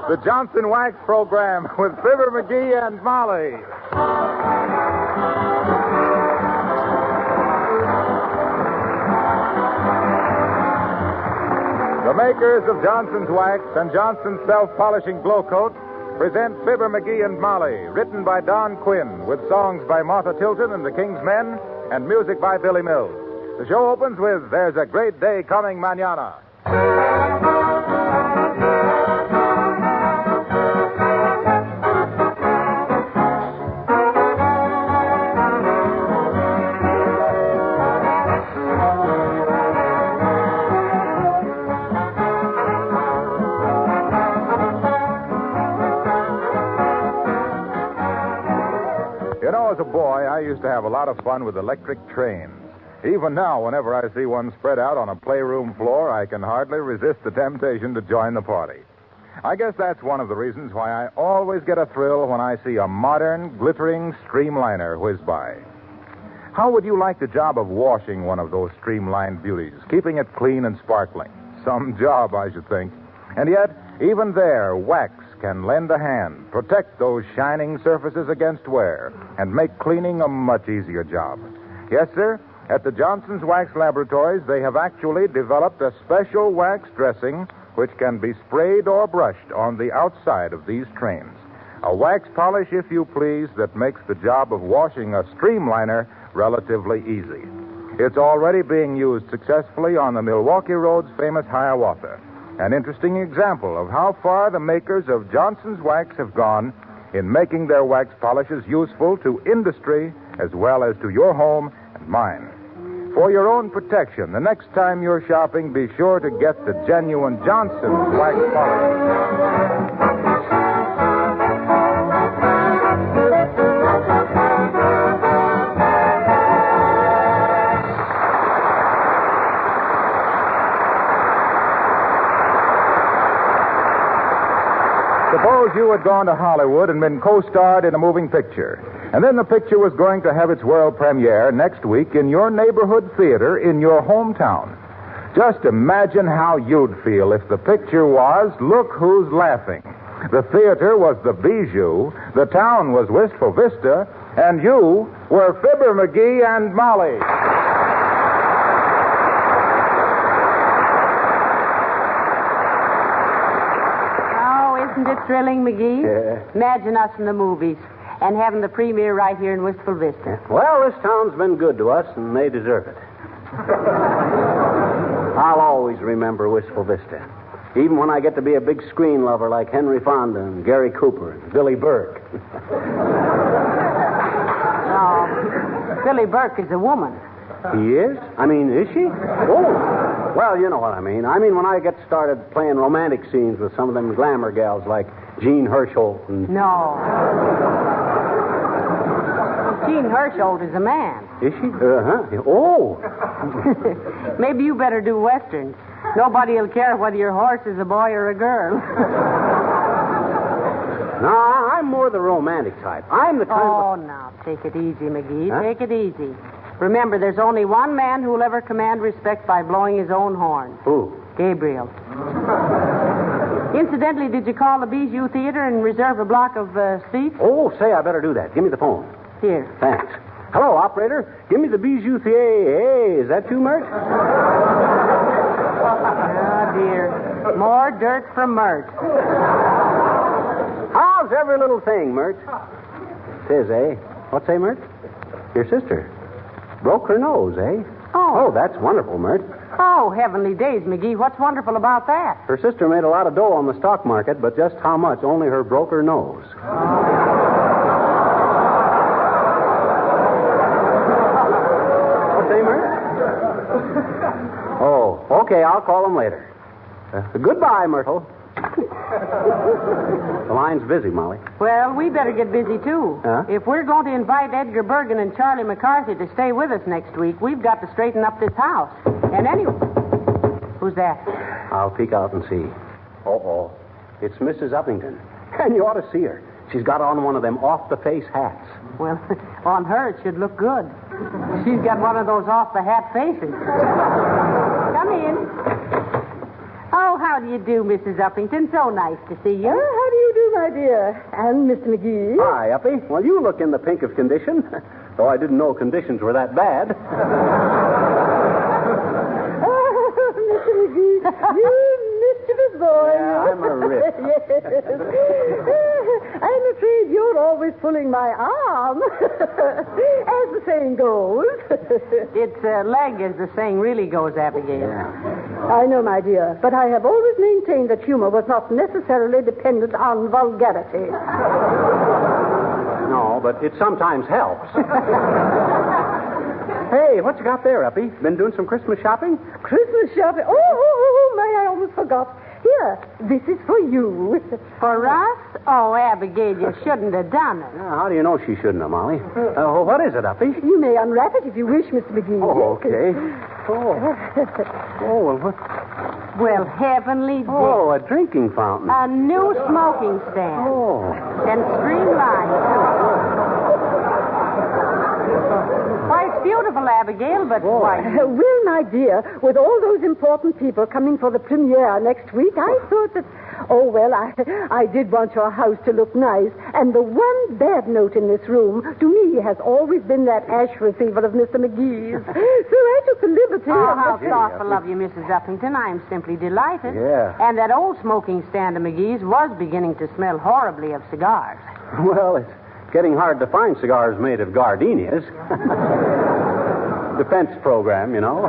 The Johnson Wax Program with Fibber McGee and Molly. The makers of Johnson's Wax and Johnson's Self-Polishing Glow Coat present Fibber McGee and Molly, written by Don Quinn, with songs by Martha Tilton and the King's Men, and music by Billy Mills. The show opens with There's a Great Day Coming Mañana. You know, as a boy, I used to have a lot of fun with electric trains. Even now, whenever I see one spread out on a playroom floor, I can hardly resist the temptation to join the party. I guess that's one of the reasons why I always get a thrill when I see a modern, glittering streamliner whiz by. How would you like the job of washing one of those streamlined beauties, keeping it clean and sparkling? Some job, I should think. And yet, even there, wax can lend a hand, protect those shining surfaces against wear, and make cleaning a much easier job. Yes, sir, at the Johnson's Wax Laboratories, they have actually developed a special wax dressing which can be sprayed or brushed on the outside of these trains. A wax polish, if you please, that makes the job of washing a streamliner relatively easy. It's already being used successfully on the Milwaukee Road's famous Hiawatha. An interesting example of how far the makers of Johnson's Wax have gone in making their wax polishes useful to industry as well as to your home and mine. For your own protection, the next time you're shopping, be sure to get the genuine Johnson's Wax polish. Suppose you had gone to Hollywood and been co-starred in a moving picture, and then the picture was going to have its world premiere next week in your neighborhood theater in your hometown. Just imagine how you'd feel if the picture was Look Who's Laughing. The theater was the Bijou, the town was Wistful Vista, and you were Fibber McGee and Molly. Isn't it thrilling, McGee? Yeah. Imagine us in the movies and having the premiere right here in Wistful Vista. Well, this town's been good to us, and they deserve it. I'll always remember Wistful Vista, even when I get to be a big screen lover like Henry Fonda and Gary Cooper and Billy Burke. No, Billy Burke is a woman. He is? I mean, is she? Oh. Well, you know what I mean. I mean, when I get started playing romantic scenes with some of them glamour gals like Jean Hersholt and... No. Jean Hersholt is a man. Is she? Uh-huh. Oh. Maybe you better do westerns. Nobody will care whether your horse is a boy or a girl. No, I'm more the romantic type. I'm the kind of... Oh, now, take it easy, McGee. Huh? Take it easy. Remember, there's only one man who will ever command respect by blowing his own horn. Who? Gabriel. Incidentally, did you call the Bijou Theater and reserve a block of seats? Oh, say, I better do that. Give me the phone. Here. Thanks. Hello, operator. Give me the Bijou Theater. Hey, is that you, Mert? Oh, dear. More dirt from Mert. How's every little thing, Mert? Says, eh? What's say, Mert? Your sister. Broke her nose, eh? Oh. Oh, that's wonderful, Mert. Oh, heavenly days, McGee. What's wonderful about that? Her sister made a lot of dough on the stock market, but just how much? Only her broke her nose. What's say, Mert? Oh, okay, I'll call him later. Goodbye, Myrtle. The line's busy, Molly. Well, we better get busy, too. Huh? If we're going to invite Edgar Bergen and Charlie McCarthy to stay with us next week, we've got to straighten up this house. And anyway... Who's that? I'll peek out and see. Uh-oh. It's Mrs. Uppington. And you ought to see her. She's got on one of them off-the-face hats. Well, on her it should look good. She's got one of those off-the-hat faces. Come in. Oh, how do you do, Mrs. Uppington? So nice to see you. How do you do, my dear? And Mr. McGee? Hi, Uppy. Well, you look in the pink of condition, though I didn't know conditions were that bad. Mr. McGee, you mischievous boy. Yeah, I'm a rip. Yes. I'm afraid you're always pulling my arm, as the saying goes. It's leg, as the saying really goes, Abigail. Yeah. I know, my dear, but I have always maintained that humor was not necessarily dependent on vulgarity. No, but it sometimes helps. Hey, what you got there, Uppy? Been doing some Christmas shopping? Christmas shopping? Oh, my, I almost forgot. Here, this is for you. For us? Oh, Abigail, you shouldn't have done it. How do you know she shouldn't have, Molly? What is it, Uppy? You may unwrap it if you wish, Mr. McGee. Oh, okay. Well, what? Well, heavenly day. Oh, a drinking fountain. A new smoking stand. Oh. And streamlined, too. Why, it's beautiful, Abigail, but why? Well, my dear, with all those important people coming for the premiere next week, I thought that... Oh, well, I did want your house to look nice. And the one bad note in this room, to me, has always been that ash receiver of Mr. McGee's. So I took the liberty Oh, how thoughtful of you, Mrs. Uppington. I'm simply delighted. Yeah. And that old smoking stand of McGee's was beginning to smell horribly of cigars. Well, it's getting hard to find cigars made of gardenias. Defense program, you know.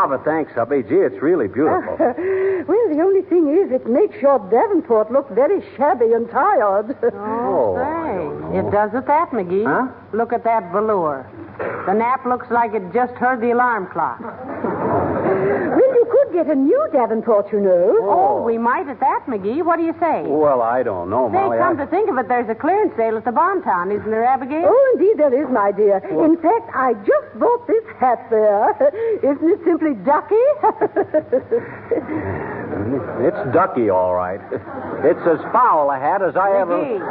But thanks, Uppy. Gee, it's really beautiful. Well, the only thing is, it makes your Davenport look very shabby and tired. Oh, Say, it does at that, McGee. Huh? Look at that velour. The nap looks like it just heard the alarm clock. Well, you could get a new Davenport, you know. Oh, we might at that, McGee. What do you say? Well, I don't know, Say, Molly. come to think of it, there's a clearance sale at the Bonton, isn't there, Abigail? Oh, indeed there is, my dear. In fact, I just bought this hat there. Isn't it simply ducky? It's ducky, all right. It's as foul a hat as I ever... McGee.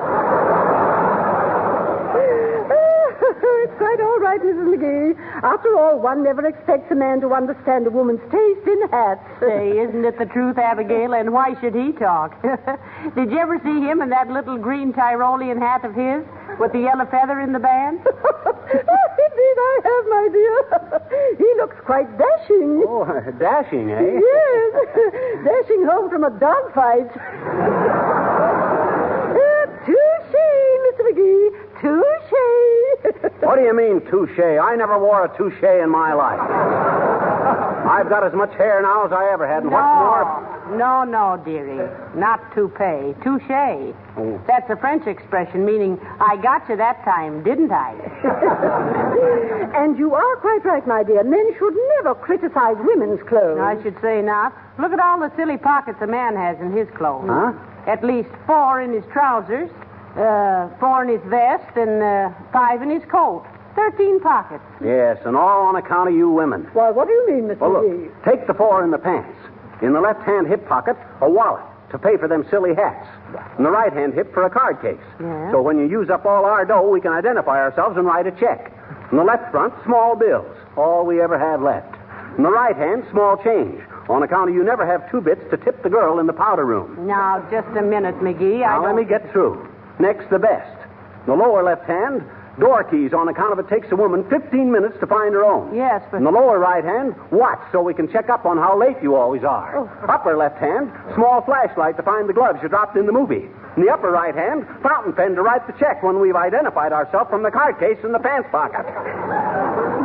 It's quite all right, Mrs. McGee. After all, one never expects a man to understand a woman's taste in hats. Say, isn't it the truth, Abigail? And why should he talk? Did you ever see him in that little green Tyrolean hat of his with the yellow feather in the band? Indeed, I have, my dear. He looks quite dashing. Oh, dashing, eh? Yes, dashing home from a dogfight. Touche, Mr. McGee. Touche. What do you mean, touche? I never wore a touche in my life. I've got as much hair now as I ever had, and what's more... No, dearie. Not toupee. Touche. Oh. That's a French expression meaning, I got you that time, didn't I? And you are quite right, my dear. Men should never criticize women's clothes. I should say not. Look at all the silly pockets a man has in his clothes. Huh? At least 4 in his trousers, 4 in his vest, and 5 in his coat. 13 pockets. Yes, and all on account of you women. Why, what do you mean, Mr. Well, McGee? look, take the 4 in the pants. In the left-hand hip pocket, a wallet to pay for them silly hats. In the right-hand hip for a card case. Yeah. So when you use up all our dough, we can identify ourselves and write a check. In the left front, small bills. All we ever have left. In the right hand, small change. On account of you never have 2 bits to tip the girl in the powder room. Now, just a minute, McGee. Now, let me get through. Next, the best. In the lower left hand, door keys on account of it takes a woman 15 minutes to find her own. Yes, but... In the lower right hand, watch so we can check up on how late you always are. Oh. Upper left hand, small flashlight to find the gloves you dropped in the movie. In the upper right hand, fountain pen to write the check when we've identified ourselves from the card case in the pants pocket.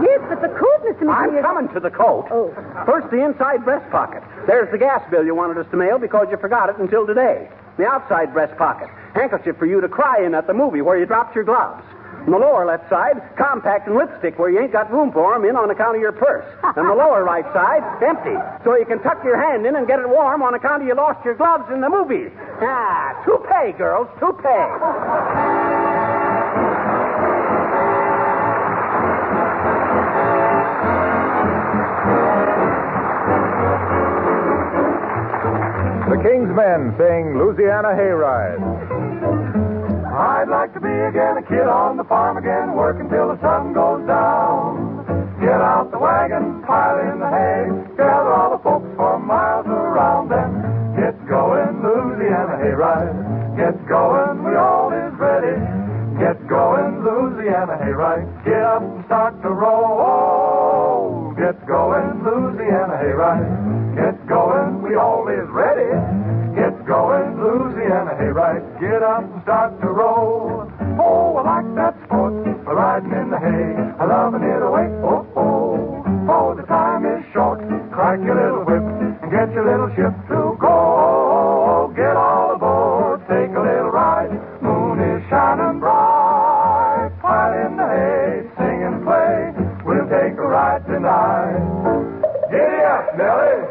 Yes, but the coat, Mr. McGee... I'm coming to the coat. Oh. First, the inside breast pocket. There's the gas bill you wanted us to mail because you forgot it until today. The outside breast pocket. Handkerchief for you to cry in at the movie where you dropped your gloves. On the lower left side, compact and lipstick where you ain't got room for them in on account of your purse. And the lower right side, empty, so you can tuck your hand in and get it warm on account of you lost your gloves in the movie. Toupee, girls, toupee. The King's Men sing Louisiana Hayride. I'd like to be again a kid on the farm again, working till the sun goes down. Get out the wagon, pile in the hay, gather all the folks for miles around them. Get going, Louisiana hayride. Get going, we all is ready. Get going, Louisiana hayride. Get up and start to roll. Get going, Louisiana hayride. Get going, we all is ready. Get going, Louisiana hayride. Get up and start to roll. Oh, I like that sport, riding in the hay, loving it away. Oh, oh, oh, the time is short. Crack your little whip and get your little ship to go. Get all aboard, take a little ride. Moon is shining bright. Pile in the hay, sing and play. We'll take a ride tonight. Giddy up, Nellie.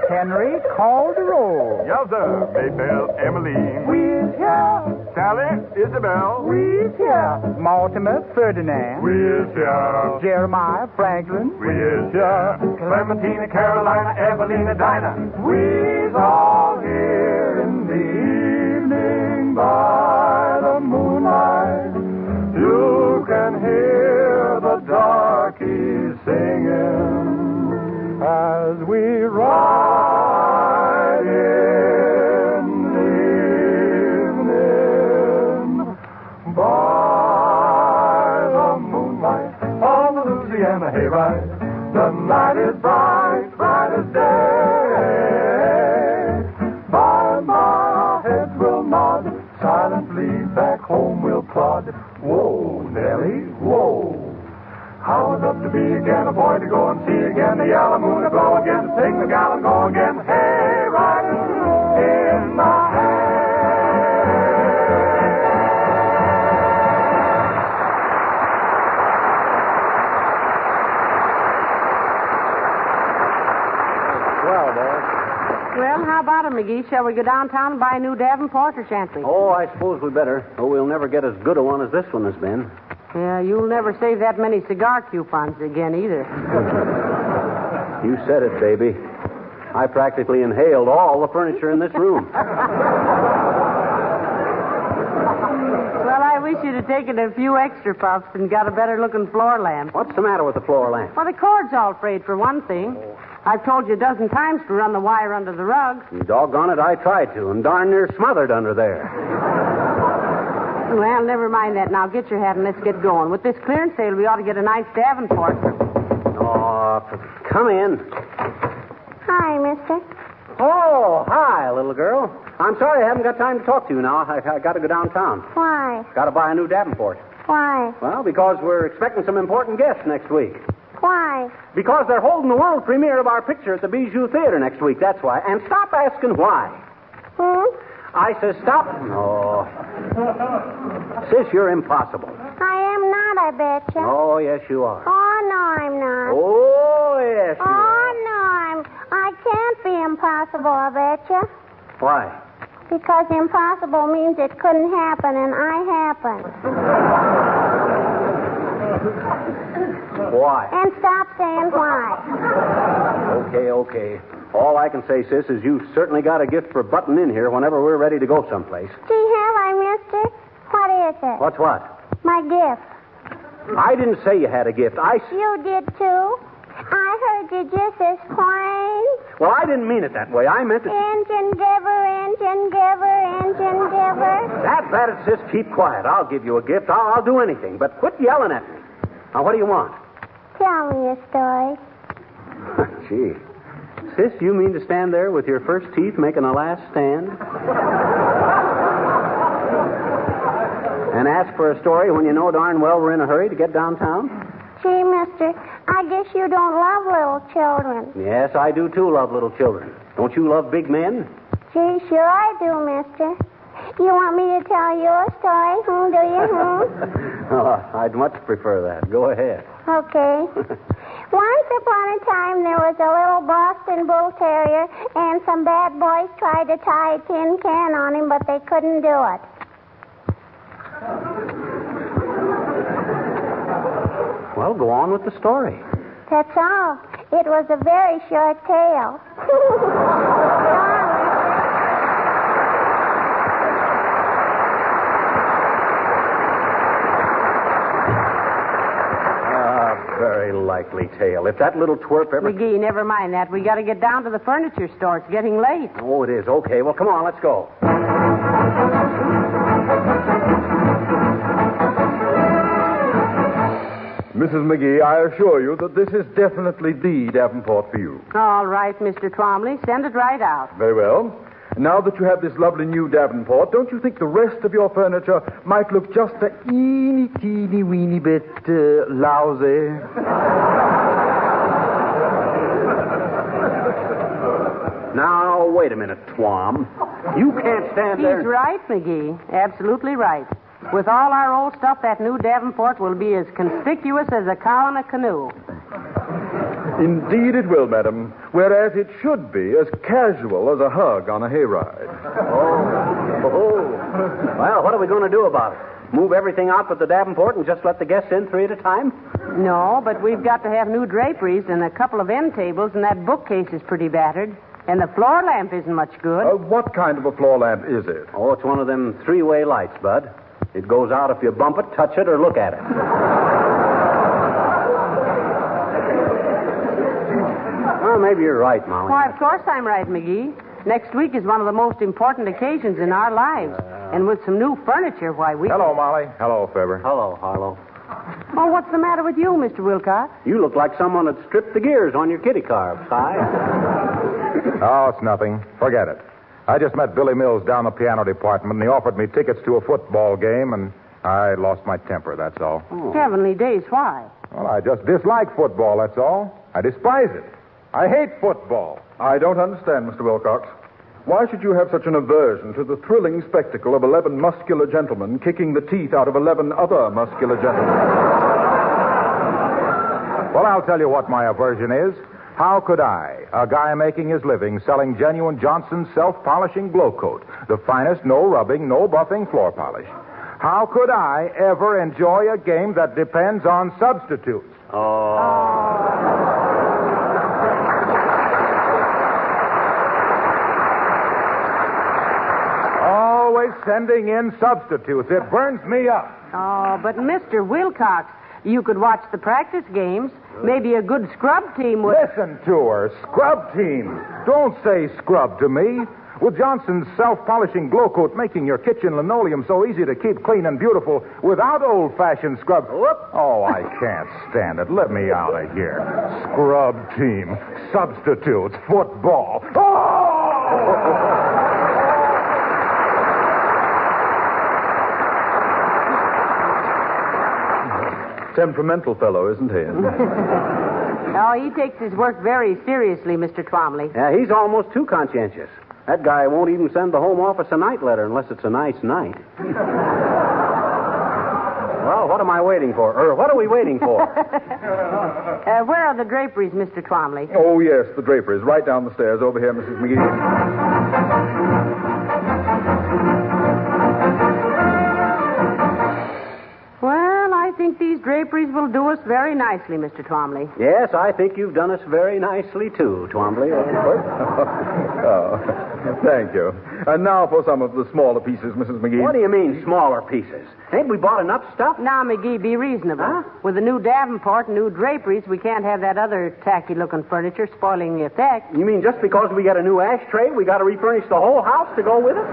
Henry, call the roll. Yes, sir. Maybelle, Emmeline. We's here. Sally, Isabel. We's here. Mortimer, Ferdinand. We is here. Jeremiah, Franklin. We is here. Clementina, Carolina, Evelina, Dinah. We's all here in the evening by the moonlight. You can hear the darkies singing as we ride in the evening by the moonlight on the Louisiana hayride. The night is bright, bright as day. By and by our heads will nod, silently back home we'll plod. Whoa, Nellie, whoa. How I'd love to be again, a boy to go and see again, the yellow moon to glow again, to sing the gal and go again. Hey, riding in the hay. Well, boy. Well, how about it, McGee? Shall we go downtown and buy a new Davenport, or shan't we? Oh, I suppose we better. Oh, we'll never get as good a one as this one has been. Yeah, you'll never save that many cigar coupons again, either. You said it, baby. I practically inhaled all the furniture in this room. Well, I wish you'd have taken a few extra puffs and got a better-looking floor lamp. What's the matter with the floor lamp? Well, the cord's all frayed, for one thing. I've told you a dozen times to run the wire under the rug. Doggone it, I tried to, and darn near smothered under there. Well, never mind that. Now, get your hat and let's get going. With this clearance sale, we ought to get a nice Davenport. Oh, come in. Hi, mister. Oh, hi, little girl. I'm sorry I haven't got time to talk to you now. I got to go downtown. Why? Got to buy a new Davenport. Why? Well, because we're expecting some important guests next week. Why? Because they're holding the world premiere of our picture at the Bijou Theater next week, that's why. And stop asking why. I says stop. Oh. Sis, you're impossible. I am not, I betcha. Oh, yes, you are. Oh, no, I'm not. Oh, yes, you are. Oh, no, I can't be impossible, I betcha. Why? Because impossible means it couldn't happen, and I happen. Why? And stop saying why. Okay. All I can say, sis, is you've certainly got a gift for butting in here whenever we're ready to go someplace. Gee, have I, mister? What is it? What's what? My gift. I didn't say you had a gift. You did, too. I heard you just as plain. Well, I didn't mean it that way. I meant it... Engine giver, engine giver, engine giver. That's it, sis. Keep quiet. I'll give you a gift. I'll do anything. But quit yelling at me. Now, what do you want? Tell me a story. Gee. Sis, you mean to stand there with your first teeth making a last stand? And ask for a story when you know darn well we're in a hurry to get downtown? Gee, mister, I guess you don't love little children. Yes, I do, too, love little children. Don't you love big men? Gee, sure I do, mister. You want me to tell you a story? Do you? Oh, I'd much prefer that. Go ahead. Okay. Once upon a time, there was a little Boston Bull Terrier, and some bad boys tried to tie a tin can on him, but they couldn't do it. Well, go on with the story. That's all. It was a very short tale. Very likely. likely tale. If that little twerp ever... McGee, never mind that. We got to get down to the furniture store. It's getting late. Oh, it is. Okay, well, come on, let's go. Mrs. McGee, I assure you that this is definitely the Davenport for you. All right, Mr. Twomley. Send it right out. Very well. Now that you have this lovely new Davenport, don't you think the rest of your furniture might look just a teeny weeny bit lousy? Now, wait a minute, Twom. You can't stand there... He's right, McGee. Absolutely right. With all our old stuff, that new Davenport will be as conspicuous as a cow in a canoe. Indeed it will, madam. Whereas it should be as casual as a hug on a hayride. Oh. Well, what are we going to do about it? Move everything out but the Davenport and just let the guests in 3 at a time? No, but we've got to have new draperies and a couple of end tables, and that bookcase is pretty battered. And the floor lamp isn't much good. What kind of a floor lamp is it? Oh, it's one of them 3-way lights, Bud. It goes out if you bump it, touch it, or look at it. Well, maybe you're right, Molly. Why, of course I'm right, McGee. Next week is one of the most important occasions in our lives. And with some new furniture, why, we... Hello, Molly. Hello, Fibber. Hello, Harlow. Oh, what's the matter with you, Mr. Wilcox? You look like someone had stripped the gears on your kitty car, Si. Oh, it's nothing. Forget it. I just met Billy Mills down the piano department, and he offered me tickets to a football game, and I lost my temper, that's all. Oh. Heavenly days, why? Well, I just dislike football, that's all. I despise it. I hate football. I don't understand, Mr. Wilcox. Why should you have such an aversion to the thrilling spectacle of 11 muscular gentlemen kicking the teeth out of 11 other muscular gentlemen? Well, I'll tell you what my aversion is. How could I, a guy making his living selling genuine Johnson self-polishing glow coat, the finest, no rubbing, no buffing floor polish, how could I ever enjoy a game that depends on substitutes? Always sending in substitutes. It burns me up. Oh, but Mr. Wilcox, you could watch the practice games. Maybe a good scrub team would... Listen to her. Scrub team. Don't say scrub to me. With Johnson's self-polishing glow coat making your kitchen linoleum so easy to keep clean and beautiful without old-fashioned scrub... Oh, I can't stand it. Let me out of here. Scrub team. Substitutes. Football. Oh! Temperamental fellow, isn't he? Oh, he takes his work very seriously, Mr. Twomley. Yeah, he's almost too conscientious. That guy won't even send the home office a night letter unless it's a nice night. Well, what am I waiting for? Or what are we waiting for? Where are the draperies, Mr. Twomley? Oh, yes, the draperies. Right down the stairs. Over here, Mrs. McGee. I think these draperies will do us very nicely, Mr. Twomley. Yes, I think you've done us very nicely, too, Twombly. Oh, thank you. And now for some of the smaller pieces, Mrs. McGee. What do you mean, smaller pieces? Ain't we bought enough stuff? Now, McGee, be reasonable. Huh? With the new Davenport and new draperies, we can't have that other tacky-looking furniture spoiling the effect. You mean just because we got a new ashtray, we got to refurnish the whole house to go with it?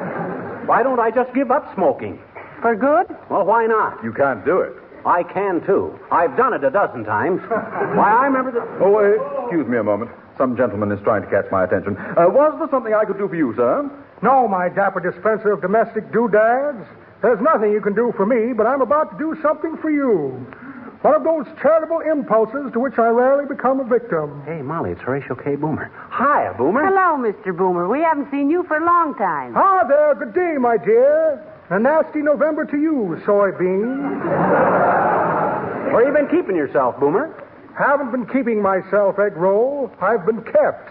Why don't I just give up smoking? For good? Well, why not? You can't do it. I can, too. I've done it a dozen times. Why, I remember that... Oh, excuse me a moment. Some gentleman is trying to catch my attention. Was there something I could do for you, sir? No, my dapper dispenser of domestic doodads. There's nothing you can do for me, but I'm about to do something for you. One of those charitable impulses to which I rarely become a victim. Hey, Molly, it's Horatio K. Boomer. Hiya, Boomer. Hello, Mr. Boomer. We haven't seen you for a long time. Ah, there. Good day, my dear. A nasty November to you, soybean. Where you been keeping yourself, Boomer? Haven't been keeping myself, egg roll. I've been kept.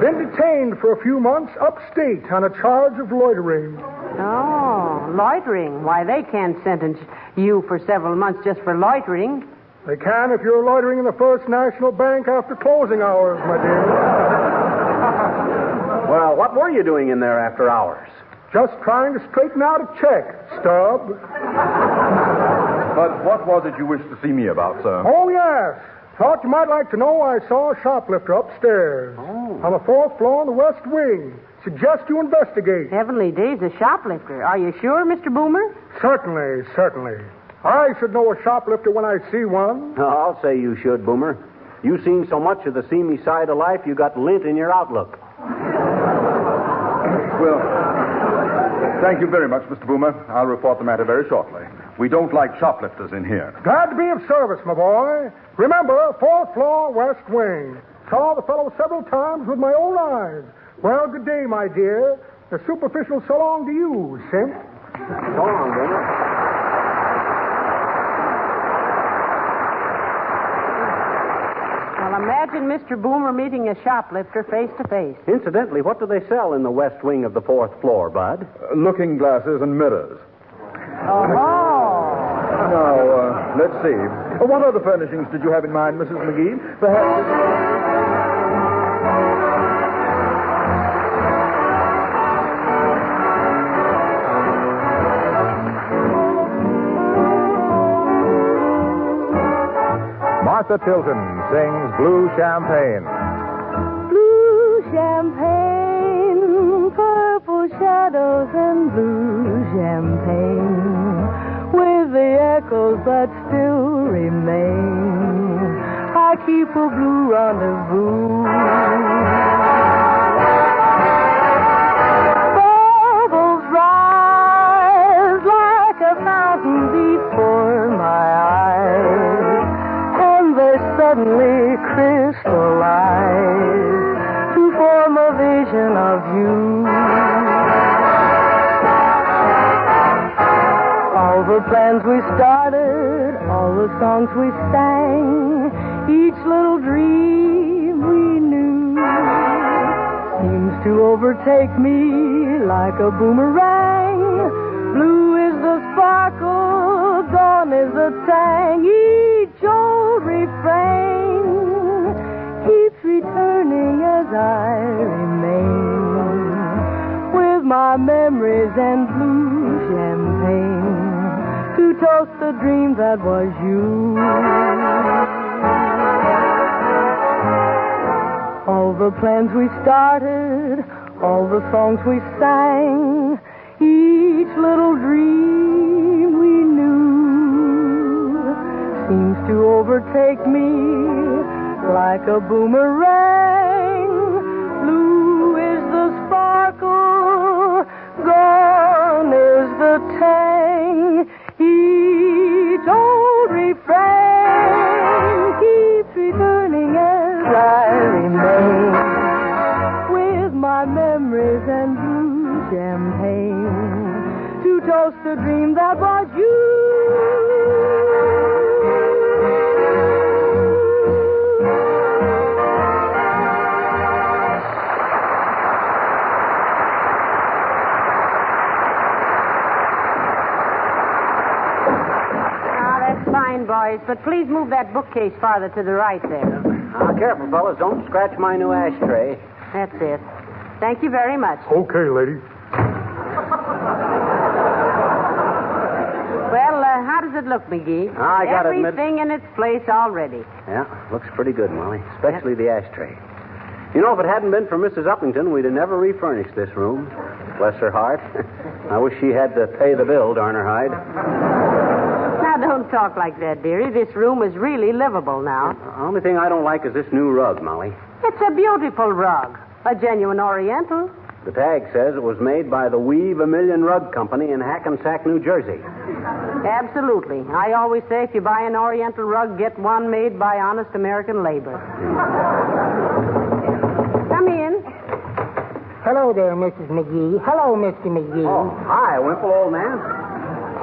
Been detained for a few months upstate on a charge of loitering. Oh, loitering. Why, they can't sentence you for several months just for loitering. They can if you're loitering in the First National Bank after closing hours, my dear. Well, what were you doing in there after hours? Just trying to straighten out a check, stub. But what was it you wished to see me about, sir? Oh, yes. Thought you might like to know I saw a shoplifter upstairs. Oh. On the 4th floor in the west wing. Suggest you investigate. Heavenly days, a shoplifter. Are you sure, Mr. Boomer? Certainly, certainly. I should know a shoplifter when I see one. Oh, I'll say you should, Boomer. You've seen so much of the seamy side of life, you got lint in your outlook. Well, thank you very much, Mr. Boomer. I'll report the matter very shortly. We don't like shoplifters in here. Glad to be of service, my boy. Remember, 4th floor, west wing. Saw the fellow several times with my own eyes. Well, good day, my dear. A superficial so long to you, simp. So long, Boomer. Well, imagine Mr. Boomer meeting a shoplifter face to face. Incidentally, what do they sell in the west wing of the 4th floor, Bud? Looking glasses and mirrors. Oh. Now, let's see. What other furnishings did you have in mind, Mrs. McGee? Perhaps... Martha Tilton sings Blue Champagne. Blue champagne, purple shadows and blue champagne, with the echoes that still remain, I keep a blue rendezvous. Bubbles rise like a fountain before my eyes, and they suddenly crystallize to form a vision of you. All the plans we started, all the songs we sang, each little dream we knew seems to overtake me like a boomerang. Blue is the sparkle, gone is the tang. Each old refrain keeps returning as I remain with my memories and blue champagne to toast the dream that was you. All the plans we started, all the songs we sang, each little dream we knew seems to overtake me like a boomerang. Blue is the sparkle, gone is the tang. Each old refrain keeps returning as I remain with my memories and blue champagne to toast the dream that was you. Boys, but please move that bookcase farther to the right there. Careful, fellas. Don't scratch my new ashtray. That's it. Thank you very much. Okay, lady. Well, how does it look, McGee? I gotta admit... Everything in its place already. Yeah, looks pretty good, Molly. Especially the ashtray. You know, if it hadn't been for Mrs. Uppington, we'd have never refurnished this room. Bless her heart. I wish she had to pay the bill, darn her hide. Now, don't talk like that, dearie. This room is really livable now. The only thing I don't like is this new rug, Molly. It's a beautiful rug. A genuine Oriental. The tag says it was made by the Weave a Million Rug Company in Hackensack, New Jersey. Absolutely. I always say if you buy an Oriental rug, get one made by honest American labor. Come in. Hello there, Mrs. McGee. Hello, Mr. McGee. Oh, hi, Wimple, old man.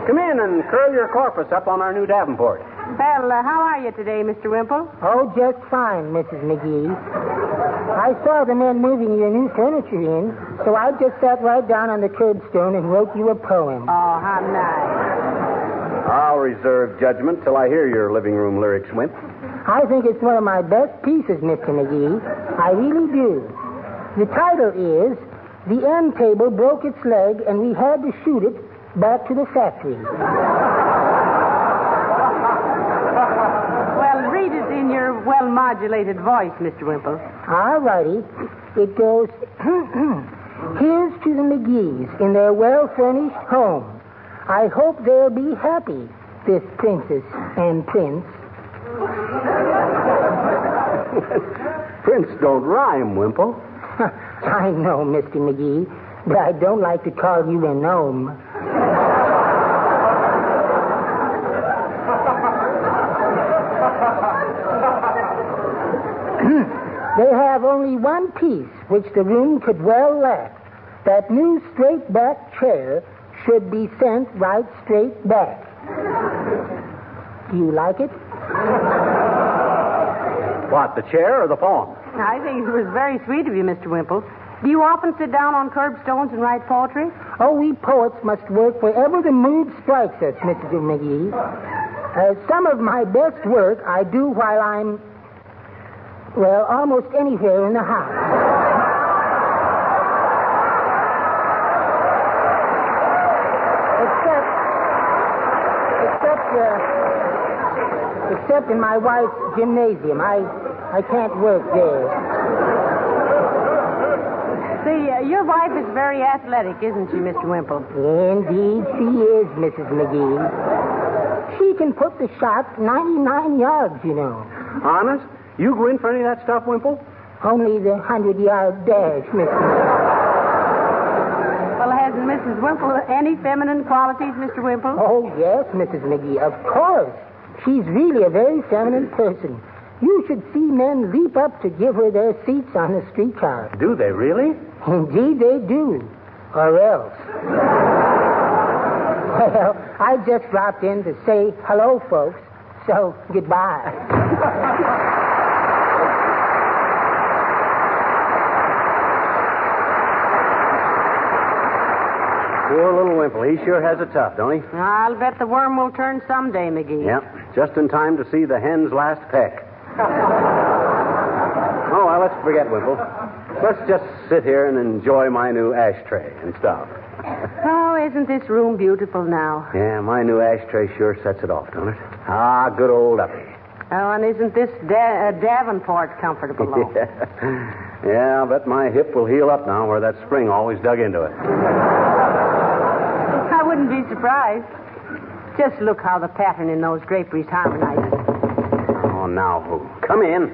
Come in and curl your corpus up on our new Davenport. Well, how are you today, Mr. Wimple? Oh, just fine, Mrs. McGee. I saw the men moving your new furniture in, so I just sat right down on the curbstone and wrote you a poem. Oh, how nice. I'll reserve judgment till I hear your living room lyrics, Wimp. I think it's one of my best pieces, Mr. McGee. I really do. The title is, The End Table Broke Its Leg and We Had to Shoot It Back to the Factory. modulated voice, Mr. Wimple. All righty. It goes, here's to the McGees in their well-furnished home. I hope they'll be happy, this princess and prince. Prince don't rhyme, Wimple. I know, Mr. McGee, but I don't like to call you a gnome. They have only one piece which the room could well lack. That new straight-back chair should be sent right straight back. Do you like it? What, the chair or the poem? I think it was very sweet of you, Mr. Wimple. Do you often sit down on curbstones and write poetry? Oh, we poets must work wherever the mood strikes us, Mr. McGee. Some of my best work I do while I'm, well, almost anywhere in the house. Except in my wife's gymnasium. I can't work there. See, your wife is very athletic, isn't she, Mr. Wimple? Indeed, she is, Mrs. McGee. She can put the shot 99 yards, you know. Honest? You go in for any of that stuff, Wimple? Only the 100-yard dash, Mr. McGee. Well, has Mrs. Wimple any feminine qualities, Mr. Wimple? Oh, yes, Mrs. McGee, of course. She's really a very feminine person. You should see men leap up to give her their seats on the streetcar. Do they really? Indeed they do. Or else. Well, I just dropped in to say hello, folks. So, goodbye. Poor little Wimple. He sure has it tough, don't he? I'll bet the worm will turn someday, McGee. Yep. Just in time to see the hen's last peck. Oh, well, let's forget Wimple. Let's just sit here and enjoy my new ashtray and stuff. Oh, isn't this room beautiful now? Yeah, my new ashtray sure sets it off, don't it? Ah, good old Uppy. Oh, and isn't this Davenport comfortable, though? Yeah, I'll bet my hip will heal up now where that spring always dug into it. I wouldn't be surprised. Just look how the pattern in those draperies harmonizes. Oh, now who? Come in.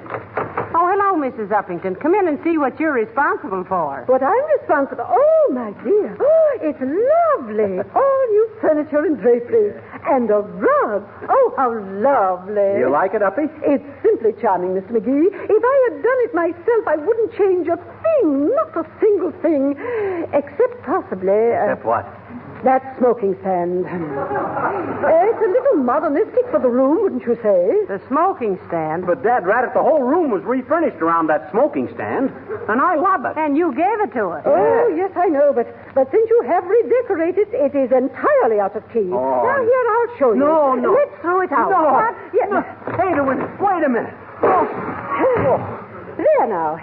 Oh, hello, Mrs. Uppington. Come in and see what you're responsible for. What I'm responsible... Oh, my dear. Oh, it's lovely. All new furniture and draperies. And a rug. Oh, how lovely. You like it, Uppy? It's simply charming, Mr. McGee. If I had done it myself, I wouldn't change a thing. Not a single thing. Except possibly... Except what? That smoking stand. It's a little modernistic for the room, wouldn't you say? The smoking stand? But, Dad, Raddick, the whole room was refurnished around that smoking stand, and I love it. And you gave it to us. Oh, yes, I know, but since you have redecorated, it is entirely out of key. Oh. Now, here, I'll show you. No. Let's throw it out. No. What? Yes. No. Wait a minute. Oh. There now.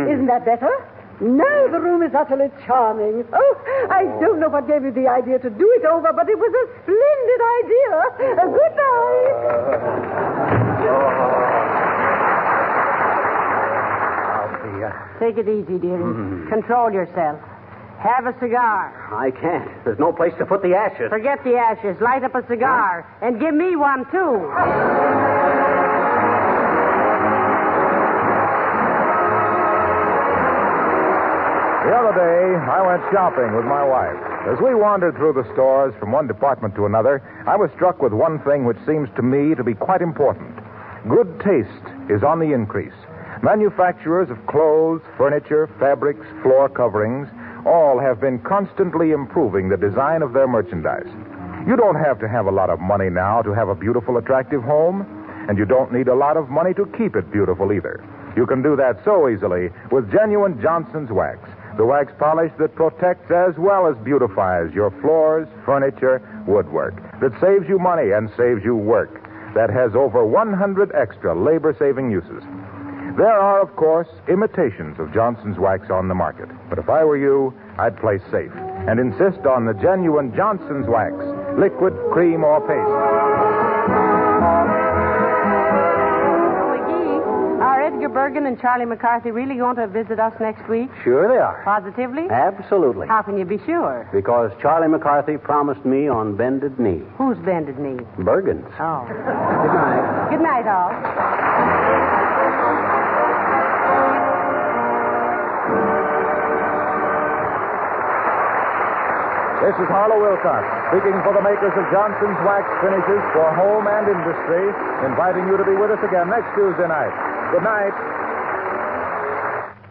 Isn't that better? Now the room is utterly charming. Oh, I don't know what gave you the idea to do it over, but it was a splendid idea. Good night. Take it easy, dearie. Control yourself. Have a cigar. I can't. There's no place to put the ashes. Forget the ashes. Light up a cigar. And give me one, too. The other day, I went shopping with my wife. As we wandered through the stores from one department to another, I was struck with one thing which seems to me to be quite important. Good taste is on the increase. Manufacturers of clothes, furniture, fabrics, floor coverings, all have been constantly improving the design of their merchandise. You don't have to have a lot of money now to have a beautiful, attractive home, and you don't need a lot of money to keep it beautiful either. You can do that so easily with genuine Johnson's wax. The wax polish that protects as well as beautifies your floors, furniture, woodwork. That saves you money and saves you work. That has over 100 extra labor-saving uses. There are, of course, imitations of Johnson's wax on the market. But if I were you, I'd play safe and insist on the genuine Johnson's wax, liquid, cream, or paste. Bergen and Charlie McCarthy really going to visit us next week? Sure they are. Positively? Absolutely. How can you be sure? Because Charlie McCarthy promised me on bended knee. Who's bended knee? Bergen's. Oh. Good night. Good night, all. This is Harlow Wilcox, speaking for the makers of Johnson's Wax Finishes for home and industry, inviting you to be with us again next Tuesday night. Good night.